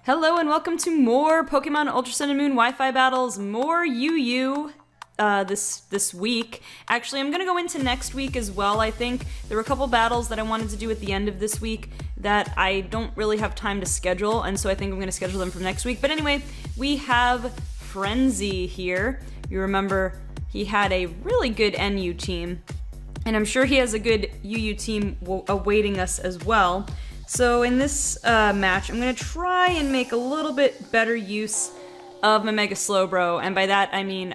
Hello and welcome to more Pokemon Ultra Sun and Moon Wi-Fi battles, more UU this week. Actually, I'm gonna go into next week as well, I think. There were a couple battles that I wanted to do at the end of this week that I don't really have time to schedule, and so I think I'm gonna schedule them for next week. But anyway, we have Frenzyy here. You remember he had a really good NU team, and I'm sure he has a good UU team awaiting us as well. So in this match, I'm going to try and make a little bit better use of my Mega Slowbro, and by that I mean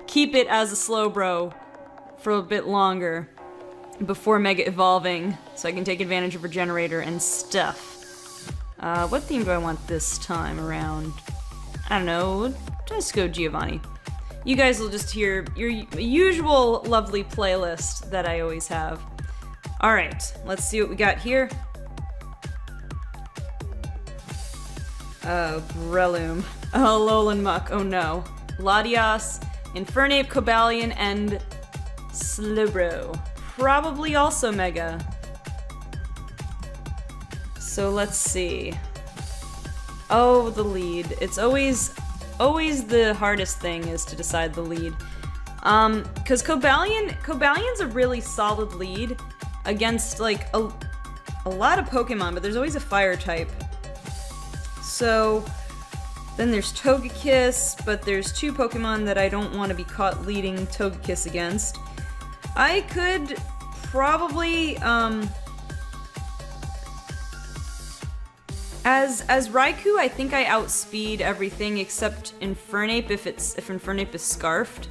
keep it as a Slowbro for a bit longer before Mega Evolving, so I can take advantage of Regenerator and stuff. What theme do I want this time around? I don't know, just go Giovanni. You guys will just hear your usual lovely playlist that I always have. Alright, let's see what we got here. Breloom. Oh, Alolan Muck, oh no. Latias, Infernape, Cobalion, and Slowbro. Probably also Mega. So let's see. Oh, the lead. It's always the hardest thing is to decide the lead. Cause Cobalion's a really solid lead against like a lot of Pokemon, but there's always a fire type. So then there's Togekiss, but there's two Pokemon that I don't want to be caught leading Togekiss against. I could probably as Raikou, I think I outspeed everything except Infernape if Infernape is scarfed.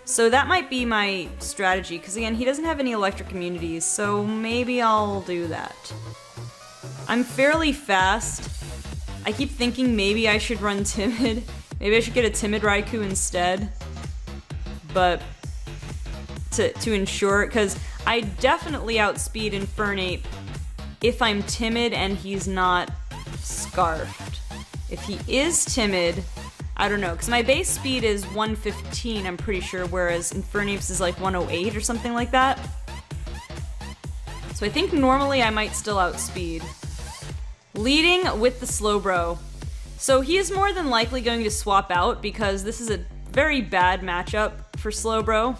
So that might be my strategy, because again, he doesn't have any electric immunities, so maybe I'll do that. I'm fairly fast. I keep thinking maybe I should run Timid. Maybe I should get a Timid Raikou instead. But to ensure, because I definitely outspeed Infernape if I'm Timid and he's not scarfed. If he is Timid, I don't know, because my base speed is 115, I'm pretty sure, whereas Infernape's is like 108 or something like that. So I think normally I might still outspeed. Leading with the Slowbro. So he is more than likely going to swap out because this is a very bad matchup for Slowbro.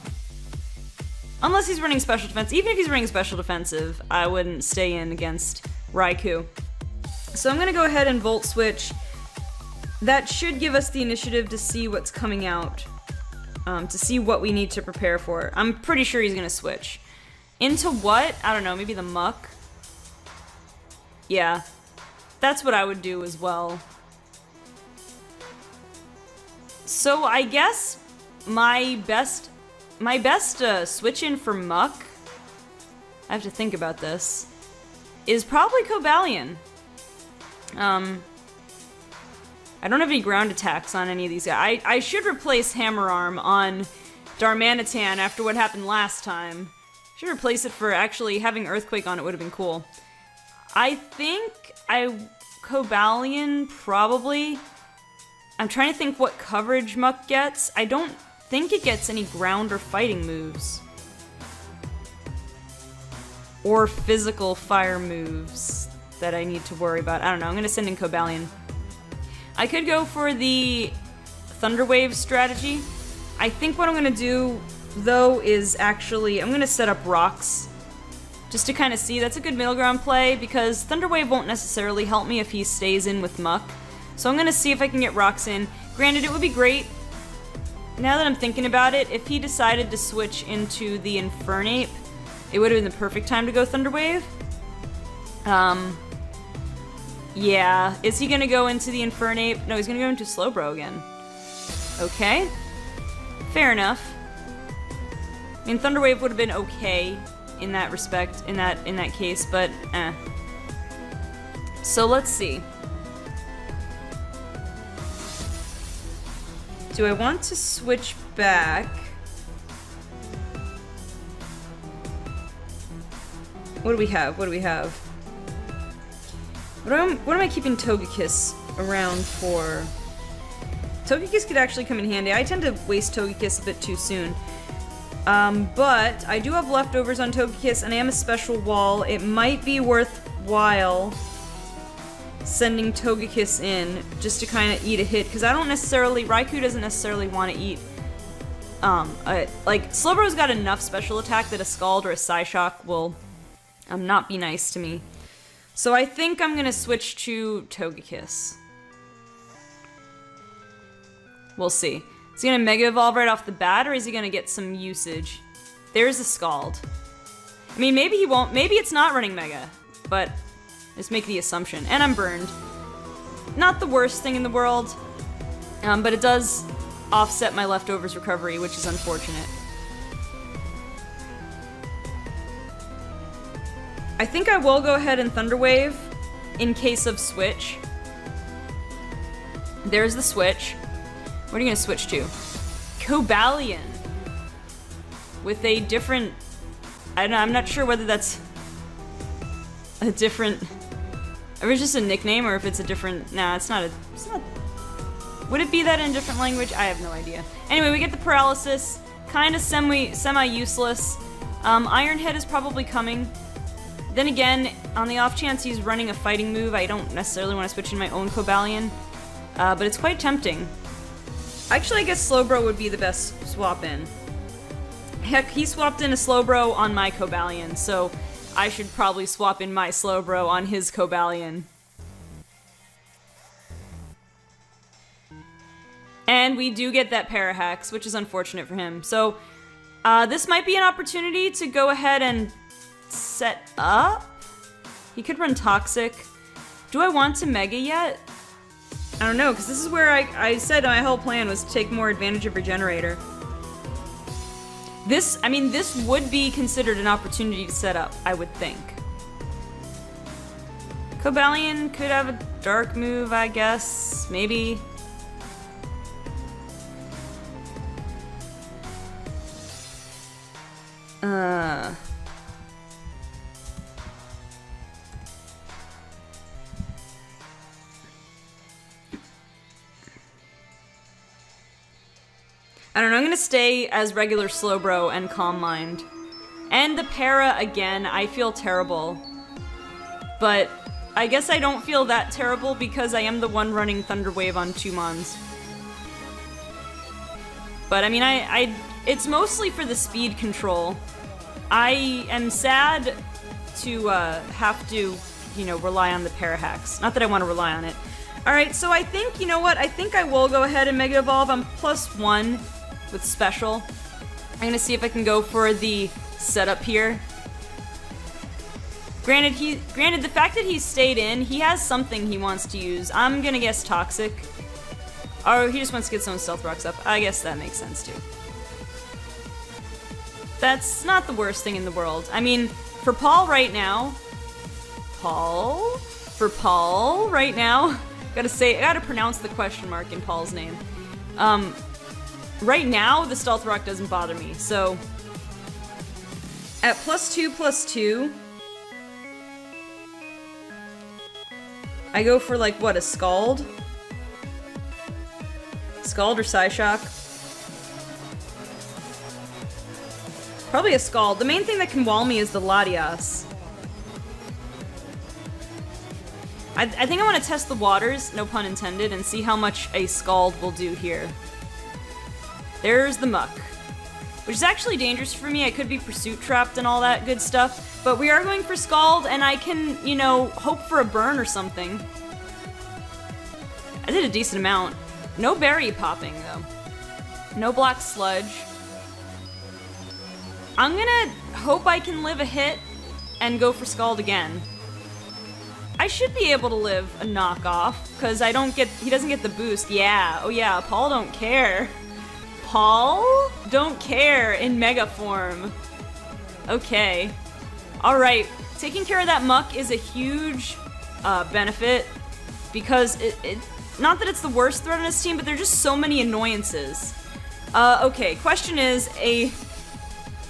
Unless he's running special defense. Even if he's running special defensive, I wouldn't stay in against Raikou. So I'm going to go ahead and Volt Switch. That should give us the initiative to see what's coming out, to see what we need to prepare for. I'm pretty sure he's gonna switch. Into what? I don't know, maybe the Muck? Yeah, that's what I would do as well. So I guess my best switch in for Muck, I have to think about this, is probably Cobalion. I don't have any ground attacks on any of these guys. I should replace Hammer Arm on Darmanitan after what happened last time. Should replace it for actually having Earthquake on it would have been cool. I think Cobalion probably. I'm trying to think what coverage Muck gets. I don't think it gets any ground or fighting moves. Or physical fire moves that I need to worry about. I don't know, I'm gonna send in Cobalion. I could go for the Thunder Wave strategy. I think what I'm gonna do, though, is actually, I'm gonna set up rocks just to kind of see. That's a good middle ground play because Thunder Wave won't necessarily help me if he stays in with Muck. So I'm gonna see if I can get rocks in. Granted, it would be great, now that I'm thinking about it, if he decided to switch into the Infernape, it would have been the perfect time to go Thunder Wave. Yeah, is he gonna go into the Infernape? No, he's gonna go into Slowbro again. Okay. Fair enough. I mean, Thunder Wave would have been okay in that respect, in that case, but eh. So let's see. Do I want to switch back? What do we have? What do we have? What am I keeping Togekiss around for? Togekiss could actually come in handy. I tend to waste Togekiss a bit too soon. But I do have leftovers on Togekiss, and I am a special wall. It might be worthwhile sending Togekiss in just to kind of eat a hit, because Raikou doesn't necessarily want to eat, like, Slowbro's got enough special attack that a Scald or a Psyshock will, not be nice to me. So I think I'm gonna switch to Togekiss. We'll see. Is he gonna Mega Evolve right off the bat, or is he gonna get some usage? There's a Scald. I mean, maybe he won't, maybe it's not running Mega, but just make the assumption. And I'm burned. Not the worst thing in the world, but it does offset my leftovers recovery, which is unfortunate. I think I will go ahead and Thunder Wave in case of switch. There's the switch. What are you gonna switch to? Cobalion. With a different... I don't know, I'm not sure whether that's a different... If it's just a nickname or if it's a different... Nah, it's not. Would it be that in a different language? I have no idea. Anyway, we get the Paralysis. Kind of semi-useless. Iron Head is probably coming. Then again, on the off chance he's running a fighting move, I don't necessarily want to switch in my own Cobalion. But it's quite tempting. Actually, I guess Slowbro would be the best swap in. Heck, he swapped in a Slowbro on my Cobalion, so I should probably swap in my Slowbro on his Cobalion. And we do get that Parahax, which is unfortunate for him. So, this might be an opportunity to go ahead and set up? He could run Toxic. Do I want to Mega yet? I don't know, because this is where I said my whole plan was to take more advantage of Regenerator. This would be considered an opportunity to set up, I would think. Cobalion could have a Dark move, I guess. Maybe. I don't know, I'm gonna stay as regular Slowbro and Calm Mind. And the Para, again, I feel terrible. But I guess I don't feel that terrible because I am the one running Thunder Wave on 2 Mons. But I mean, it's mostly for the speed control. I am sad to have to, rely on the Parahax. Not that I want to rely on it. Alright, so I think, you know what? I think I will go ahead and Mega Evolve. I'm +1 with Special. I'm gonna see if I can go for the setup here. Granted, the fact that he stayed in, he has something he wants to use. I'm gonna guess Toxic. Or he just wants to get some Stealth Rocks up. I guess that makes sense too. That's not the worst thing in the world. I mean, for Paul right now... I gotta pronounce the question mark in Paul's name. Right now, the Stealth Rock doesn't bother me, so... At +2/+2... I go for, like, what, a Scald? Scald or Psyshock? Probably a Scald. The main thing that can wall me is the Latias. I think I want to test the waters, no pun intended, and see how much a Scald will do here. There's the Muck. Which is actually dangerous for me. I could be Pursuit Trapped and all that good stuff. But we are going for Scald, and I can, hope for a burn or something. I did a decent amount. No berry popping, though. No Black Sludge. I'm gonna hope I can live a hit and go for Scald again. I should be able to live a knockoff, because he doesn't get the boost. Yeah, oh yeah, Paul don't care. Paul don't care in Mega form. Okay. Alright, taking care of that Muck is a huge benefit, because not that it's the worst threat on his team, but there are just so many annoyances. Okay, question is,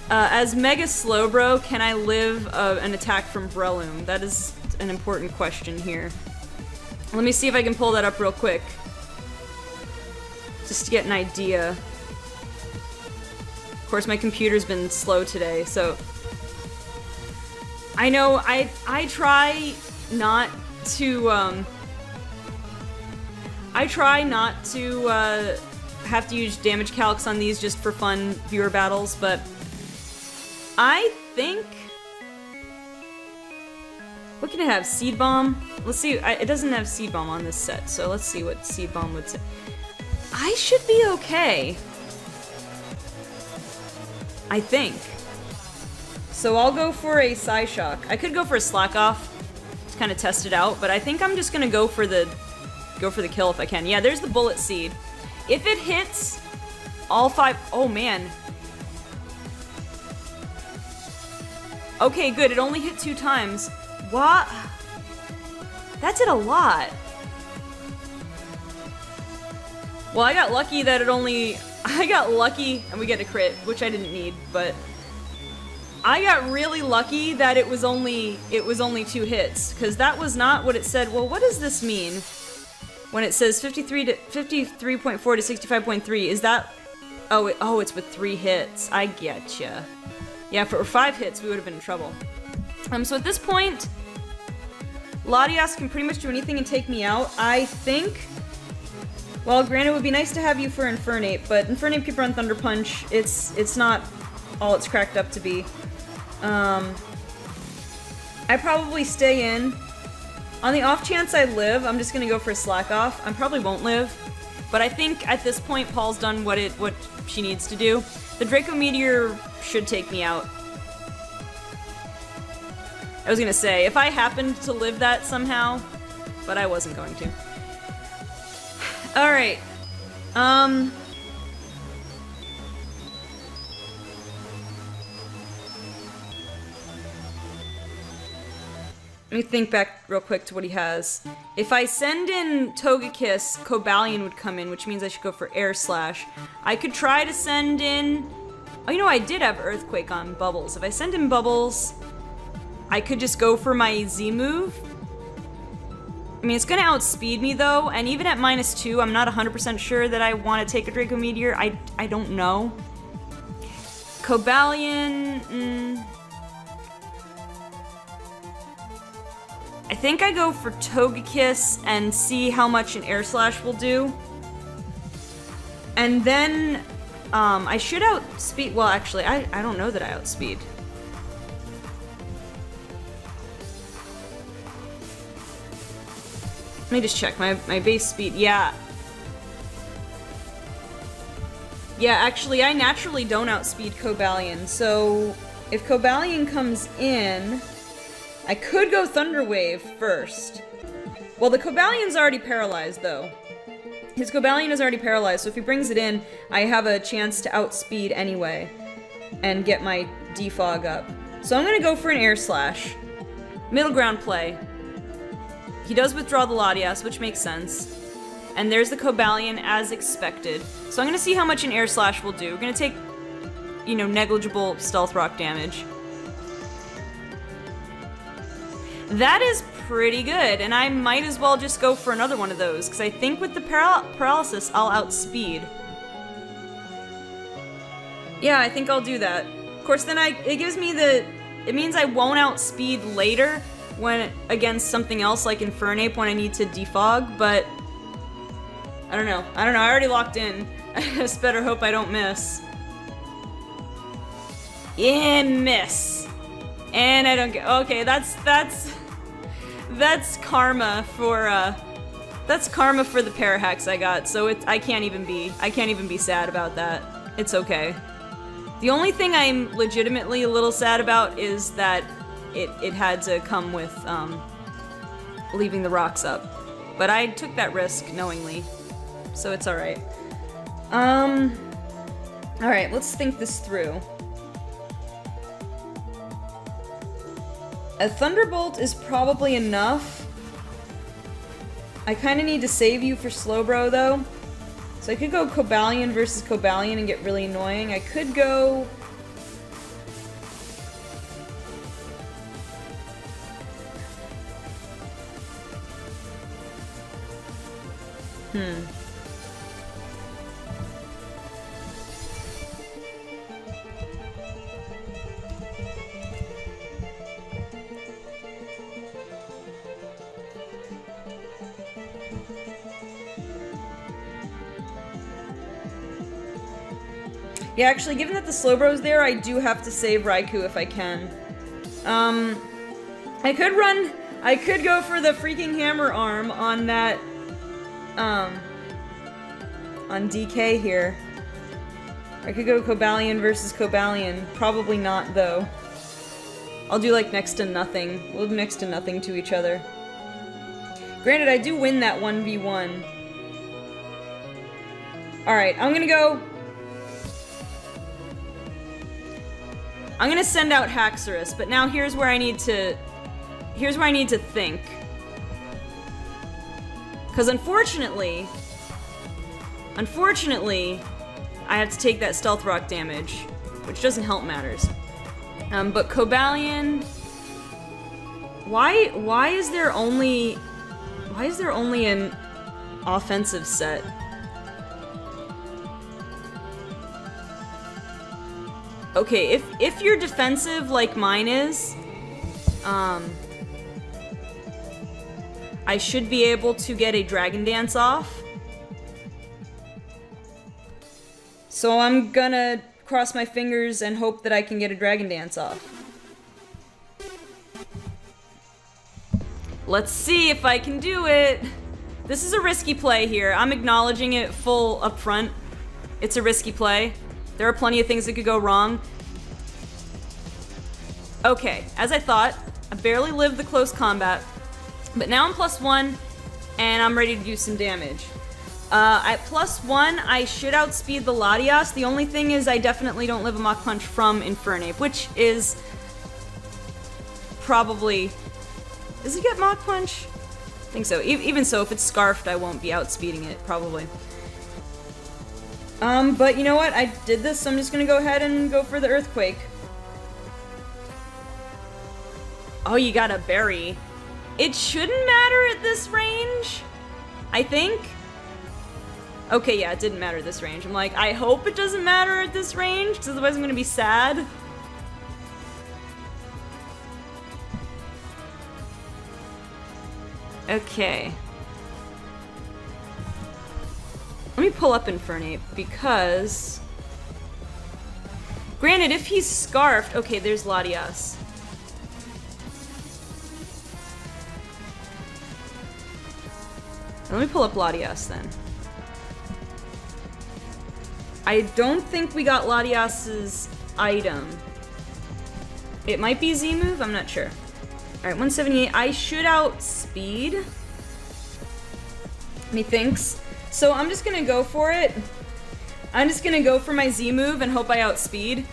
as Mega Slowbro, can I live an attack from Breloom? That is an important question here. Let me see if I can pull that up real quick. Just to get an idea. Of course, my computer's been slow today, so... I know, I try not to I try not to have to use damage calcs on these just for fun viewer battles, but I think... What can it have? Seed Bomb? Let's see. It doesn't have Seed Bomb on this set, so let's see what Seed Bomb would say. I should be okay. I think. So I'll go for a Psyshock. I could go for a Slack Off to kind of test it out, but I think I'm just gonna go for the kill if I can. Yeah, there's the Bullet Seed. If it hits all 5, oh man. Okay, good. It only hit 2 times. What? That did a lot. Well, I got lucky that I got lucky, and we get a crit, which I didn't need, but I got really lucky that it was only 2 hits, because that was not what it said. Well, what does this mean? When it says 53.4 to 65.3, is that... Oh, it's with 3 hits. I getcha. Yeah, if it were 5 hits, we would have been in trouble. So at this point, Latias can pretty much do anything and take me out. I think... Well, granted, it would be nice to have you for Infernape, but Infernape can run Thunder Punch. It's not all it's cracked up to be. I probably stay in. On the off chance I live, I'm just gonna go for a Slack Off. I probably won't live, but I think at this point Paul's done what she needs to do. The Draco Meteor should take me out. I was gonna say, if I happened to live that somehow, but I wasn't going to. Alright. Let me think back real quick to what he has. If I send in Togekiss, Cobalion would come in, which means I should go for Air Slash. I could try to send in... Oh, you know, I did have Earthquake on Bubbles. If I send in Bubbles, I could just go for my Z move. I mean, it's gonna outspeed me though, and even at -2, I'm not 100% sure that I want to take a Draco Meteor. I don't know. Cobalion... I think I go for Togekiss and see how much an Air Slash will do. And then, I should outspeed... Well, actually, I don't know that I outspeed. Let me just check my base speed. Yeah. Yeah, actually, I naturally don't outspeed Cobalion. So, if Cobalion comes in... I could go Thunder Wave first. Well, the Cobalion's already paralyzed, though. His Cobalion is already paralyzed, so if he brings it in, I have a chance to outspeed anyway and get my defog up. So I'm gonna go for an Air Slash. Middle ground play. He does withdraw the Latias, which makes sense. And there's the Cobalion as expected. So I'm gonna see how much an Air Slash will do. We're gonna take, you know, negligible Stealth Rock damage. That is pretty good, and I might as well just go for another one of those, because I think with the paralysis, I'll outspeed. Yeah, I think I'll do that. Of course, then it gives me it means I won't outspeed later when against something else like Infernape when I need to defog, but I don't know. I already locked in. I just better hope I don't miss. Yeah, miss. And I don't get... Okay, that's karma for the Parahacks I got, so I can't even be sad about that. It's okay. The only thing I'm legitimately a little sad about is that it had to come with leaving the rocks up. But I took that risk knowingly, so it's alright. Alright, let's think this through. A Thunderbolt is probably enough. I kind of need to save you for Slowbro, though. So I could go Cobalion versus Cobalion and get really annoying. I could go... Yeah, actually, given that the Slowbro's there, I do have to save Raikou if I can. I could go for the freaking hammer arm on that, on DK here. I could go Cobalion versus Cobalion. Probably not, though. I'll do, like, next to nothing. We'll do next to nothing to each other. Granted, I do win that 1v1. Alright, I'm gonna send out Haxorus, but now here's where I need to think. Because unfortunately, I have to take that Stealth Rock damage, which doesn't help matters. But Cobalion, why is there only an offensive set? Okay, if you're defensive like mine is, I should be able to get a Dragon Dance off. So I'm gonna cross my fingers and hope that I can get a Dragon Dance off. Let's see if I can do it. This is a risky play here. I'm acknowledging it full up front. It's a risky play. There are plenty of things that could go wrong. Okay, as I thought, I barely lived the close combat, but now I'm +1, and I'm ready to do some damage. At +1, I should outspeed the Latias. The only thing is I definitely don't live a Mach Punch from Infernape, which is probably... Does it get Mach Punch? I think so. Even so, if it's Scarfed, I won't be outspeeding it, probably. But you know what? I did this, so I'm just gonna go ahead and go for the Earthquake. Oh, you got a berry. It shouldn't matter at this range, I think. Okay, yeah, it didn't matter at this range. I'm like, I hope it doesn't matter at this range, because otherwise I'm gonna be sad. Okay. Let me pull up Infernape, because... Granted, if he's Scarfed... Okay, there's Latias. Let me pull up Latias, then. I don't think we got Latias's item. It might be Z-move, I'm not sure. Alright, 178. I should outspeed. Methinks. So I'm just gonna go for it. I'm just gonna go for my Z-move and hope I outspeed.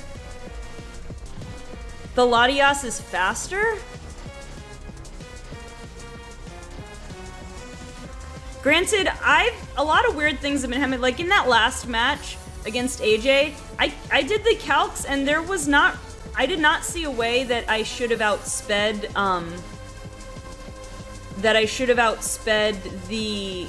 The Latias is faster? Granted, a lot of weird things have been happening. Like in that last match against AJ, I did the calcs and there was not... I did not see a way that I should have outsped, the,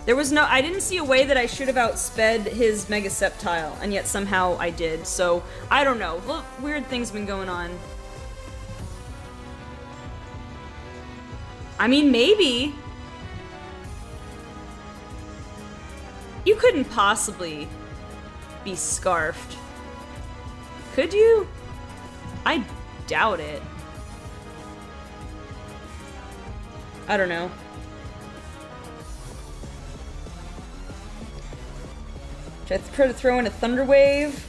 there was no, I didn't see a way that I should have outsped his Mega Sceptile, and yet somehow I did, so, I don't know, look, weird things have been going on. I mean, maybe. You couldn't possibly be Scarfed. Could you? I doubt it. I don't know. Should I try to throw in a Thunder Wave?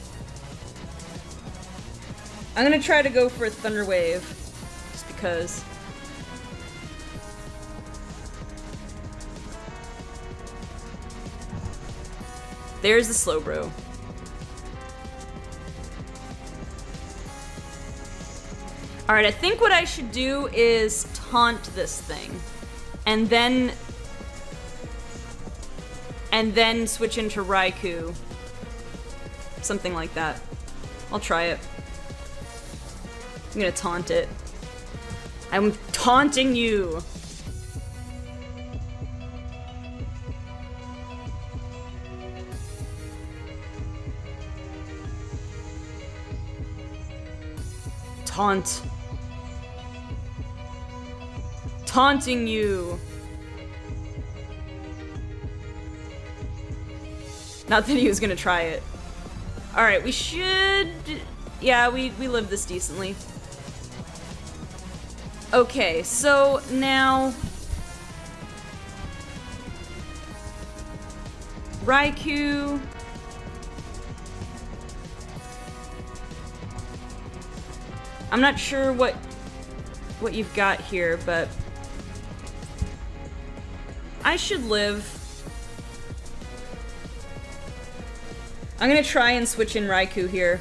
I'm gonna try to go for a Thunder Wave. Just because. There's the Slowbro. Alright, I think what I should do is taunt this thing. And then switch into Raikou. Something like that. I'll try it. I'm gonna taunt it. I'm taunting you! Taunt. Taunting you. Not that he was gonna try it. Alright, we should... Yeah, we lived this decently. Okay, so now... Raikou... I'm not sure what you've got here, but... I should live. I'm gonna try and switch in Raikou here.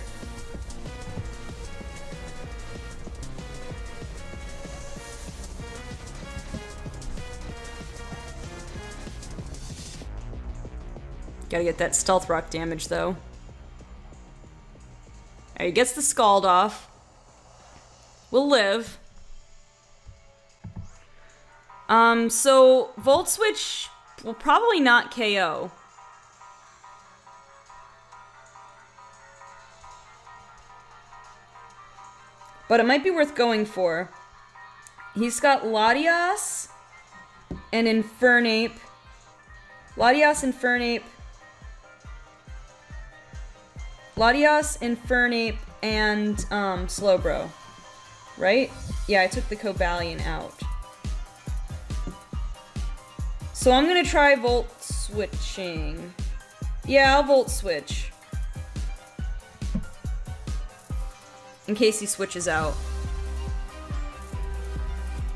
Gotta get that Stealth Rock damage, though. Alright, he gets the Scald off. We'll live. So Volt Switch will probably not KO. But it might be worth going for. He's got Latias and Infernape. Latias, Infernape. Latias, Infernape, and Slowbro. Right? Yeah, I took the Cobalion out. So I'm gonna try Volt Switching. Yeah, I'll Volt Switch. In case he switches out.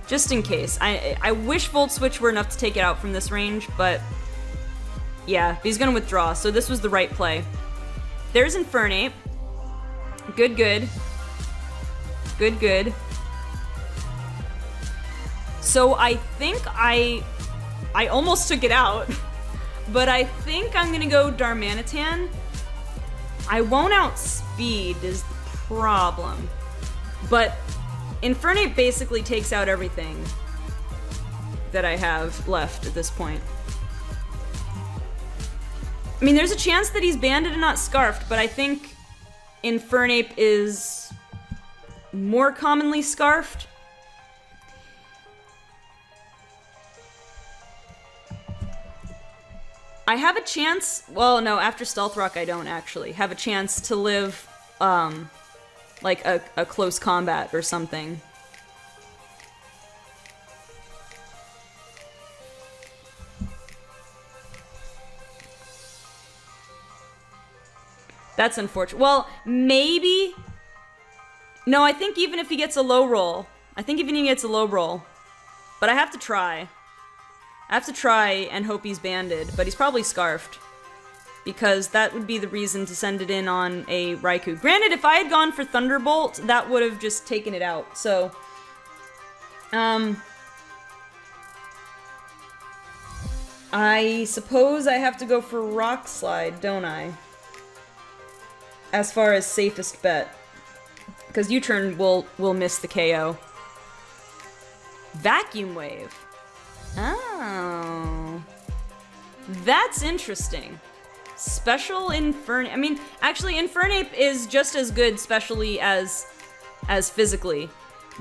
Just in case. I wish Volt Switch were enough to take it out from this range, but... Yeah, he's gonna withdraw, so this was the right play. There's Infernape. Good, good. Good, good. So I think I almost took it out, but I think I'm gonna go Darmanitan. I won't outspeed is the problem, but Infernape basically takes out everything that I have left at this point. I mean, there's a chance that he's banded and not scarfed, but I think Infernape is more commonly scarfed. I have a chance, well, no, after Stealth Rock I don't actually, have a chance to live, like a close combat or something. That's unfortunate. Well, maybe... No, I think even if he gets a low roll. I think even if he gets a low roll. But I have to try. I have to try and hope he's banded, but he's probably scarfed. Because that would be the reason to send it in on a Raikou. Granted, if I had gone for Thunderbolt, that would have just taken it out, so... I suppose I have to go for Rock Slide, don't I? As far as safest bet. Because U-turn will miss the KO. Vacuum Wave. Oh. That's interesting. Special Infernape. I mean, actually, Infernape is just as good specially as physically.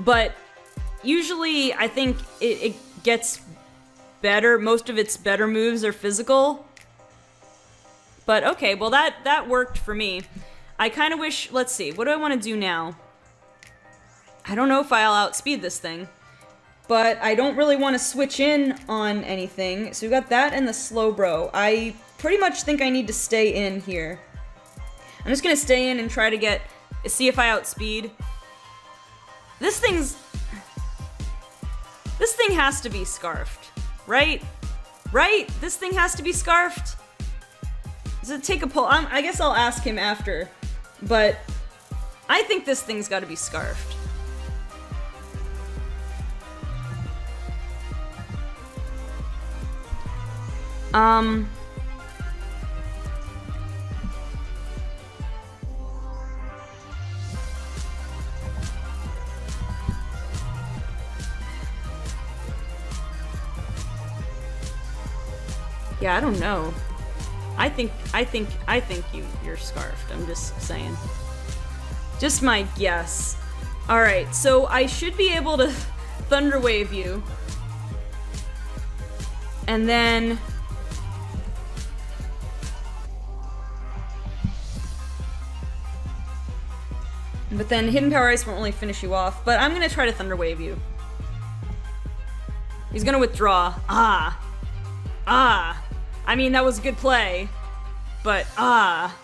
But usually, I think it gets better. Most of its better moves are physical. But okay, well that worked for me. I kind of wish, let's see, what do I want to do now? I don't know if I'll outspeed this thing. But I don't really want to switch in on anything. So we got that and the Slowbro. I pretty much think I need to stay in here. I'm just going to stay in and try to see if I outspeed. This thing has to be scarfed, right? Right? This thing has to be scarfed? Does it take a pull? I guess I'll ask him after. But I think this thing's got to be scarfed. Yeah, I don't know. I think you're scarfed. I'm just saying. Just my guess. Alright, so I should be able to Thunder Wave you. And then... But then Hidden Power Ice won't really finish you off. But I'm gonna try to Thunder Wave you. He's gonna withdraw. Ah. Ah. I mean, that was a good play. But, ah.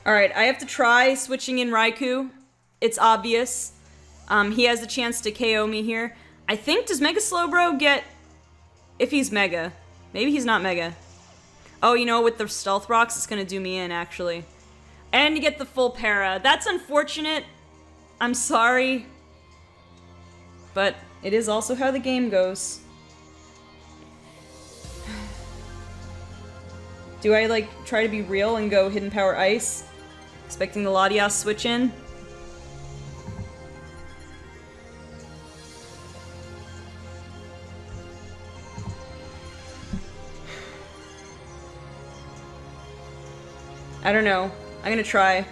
Alright, I have to try switching in Raikou. It's obvious. He has a chance to KO me here. I think, does Mega Slowbro get... If he's Mega. Maybe he's not Mega. Oh, you know, with the Stealth Rocks, it's gonna do me in, actually. And you get the full para. That's unfortunate. I'm sorry. But it is also how the game goes. Do I, like, try to be real and go Hidden Power Ice? Expecting the Latias switch in? I don't know. I'm gonna try. I'm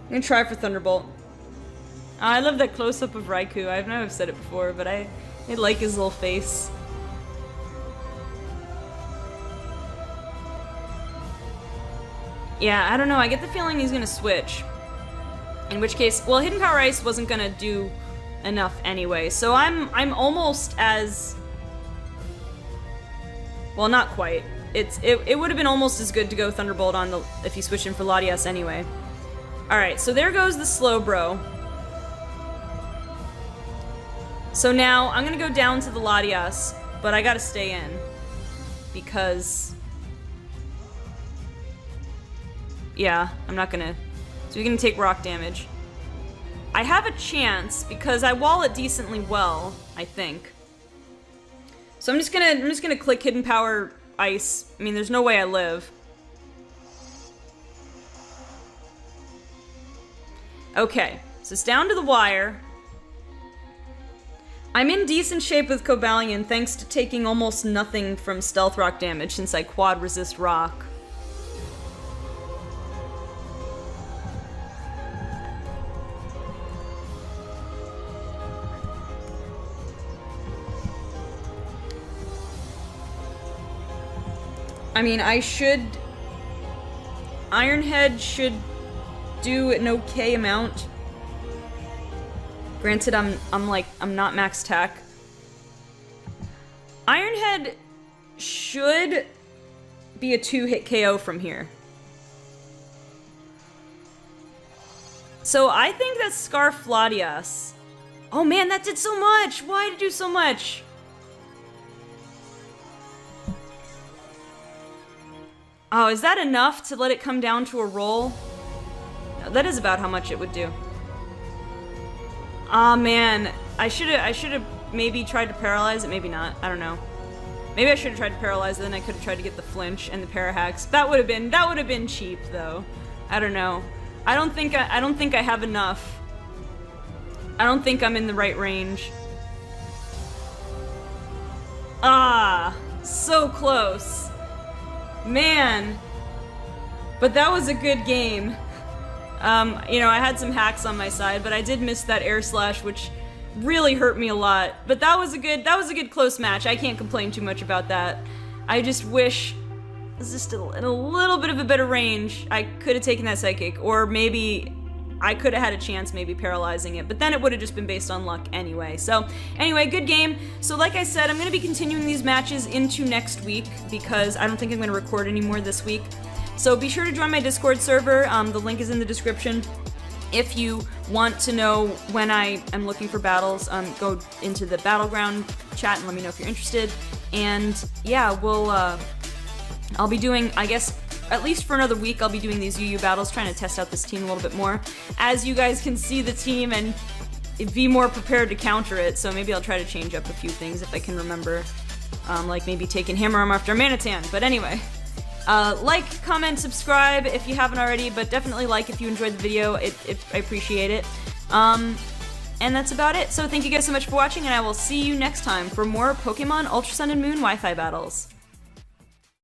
gonna try for Thunderbolt. I love that close-up of Raikou. I know I've said it before, but I like his little face. Yeah, I don't know. I get the feeling he's gonna switch. In which case, well, Hidden Power Ice wasn't gonna do enough anyway, so I'm almost as... Well, not quite. It would have been almost as good to go Thunderbolt on the if he switched in for Latias anyway. Alright, so there goes the Slowbro. So now, I'm gonna go down to the Latias, but I gotta stay in. Because... Yeah, I'm not gonna... So you're gonna take rock damage. I have a chance, because I wall it decently well, I think. So I'm just gonna click Hidden Power Ice. I mean, there's no way I live. Okay, so it's down to the wire. I'm in decent shape with Cobalion thanks to taking almost nothing from Stealth Rock damage since I quad resist rock. I mean, Ironhead should do an okay amount. Granted, I'm not max attack. Ironhead should be a 2-hit KO from here. So I think that's Scarf Latias. Oh man, that did so much! Why did it do so much? Oh, is that enough to let it come down to a roll? No, that is about how much it would do. Aw, man. I should've maybe tried to paralyze it, maybe not. I don't know. Maybe I should've tried to paralyze it, then I could've tried to get the flinch and the parahacks. That would've been cheap, though. I don't know. I don't think I have enough. I don't think I'm in the right range. Ah, so close. Man, but that was a good game. You know, I had some hacks on my side, but I did miss that air slash, which really hurt me a lot. But that was a good close match. I can't complain too much about that. I just wish it was just in a little bit of a better range. I could have taken that psychic, or maybe I could have had a chance maybe paralyzing it, but then it would have just been based on luck anyway. So anyway, good game. So like I said, I'm going to be continuing these matches into next week because I don't think I'm going to record anymore this week. So be sure to join my Discord server. The link is in the description. If you want to know when I am looking for battles, go into the Battleground chat and let me know if you're interested. And yeah, I'll be doing, I guess, at least for another week, I'll be doing these UU battles, trying to test out this team a little bit more. As you guys can see the team and be more prepared to counter it, so maybe I'll try to change up a few things if I can remember. Like maybe taking Hammer Arm after Manatan, but anyway. Like, comment, subscribe if you haven't already, but definitely like if you enjoyed the video, I appreciate it. And that's about it, so thank you guys so much for watching, and I will see you next time for more Pokemon Ultra Sun and Moon Wi-Fi battles.